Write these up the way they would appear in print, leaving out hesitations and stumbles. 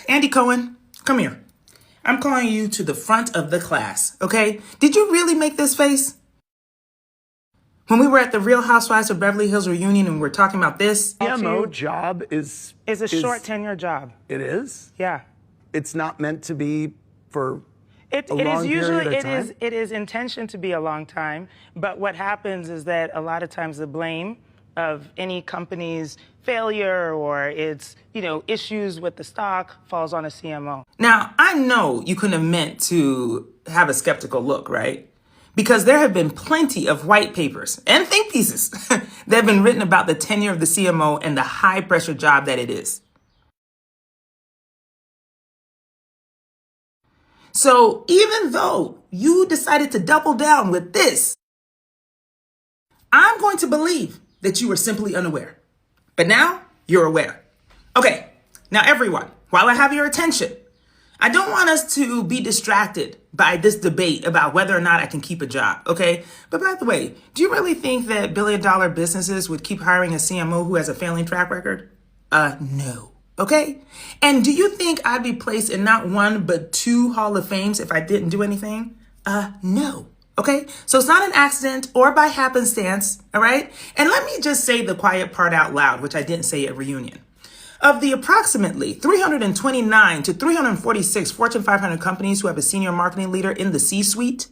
Andy Cohen, come here. I'm calling you to the front of the class, okay? Did you really make this face? When we were at the Real Housewives of Beverly Hills reunion and we were talking about this. CMO job is a short tenure job. It is? Yeah. It's not meant to be for It is intentioned to be a long time, but what happens is that a lot of times the blame of any company's failure or its, issues with the stock falls on a CMO. Now, I know you couldn't have meant to have a skeptical look, right? Because there have been plenty of white papers and think pieces that have been written about the tenure of the CMO and the high pressure job that it is. So even though you decided to double down with this, I'm going to believe that you were simply unaware. But now you're aware. Okay, now everyone, while I have your attention, I don't want us to be distracted by this debate about whether or not I can keep a job, okay? But by the way, do you really think that billion-dollar businesses would keep hiring a CMO who has a failing track record? No. Okay? And do you think I'd be placed in not one, but 2 Hall of Fames if I didn't do anything? No. Okay? So it's not an accident or by happenstance, all right? And let me just say the quiet part out loud, which I didn't say at reunion. Of the approximately 329 to 346 Fortune 500 companies who have a senior marketing leader in the C-suite,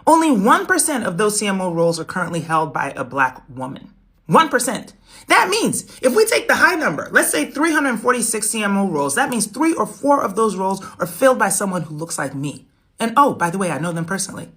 only 1% of those CMO roles are currently held by a Black woman. 1%. That means if we take the high number, let's say 346 CMO roles, that means 3 or 4 of those roles are filled by someone who looks like me. And oh, by the way, I know them personally.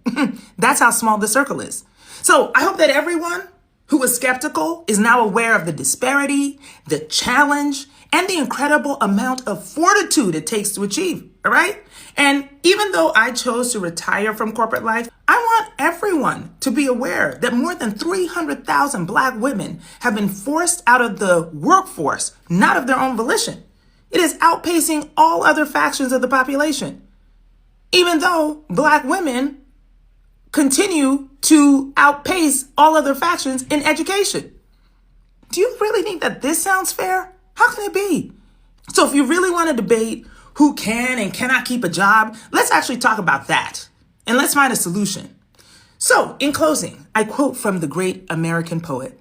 That's how small the circle is. So I hope that everyone who was skeptical is now aware of the disparity, the challenge, and the incredible amount of fortitude it takes to achieve, all right? And even though I chose to retire from corporate life, I want everyone to be aware that more than 300,000 Black women have been forced out of the workforce, not of their own volition. It is outpacing all other factions of the population, even though Black women continue to outpace all other factions in education. Do you really think that this sounds fair? How can it be? So if you really want to debate who can and cannot keep a job, let's actually talk about that. And let's find a solution. So in closing, I quote from the great American poet,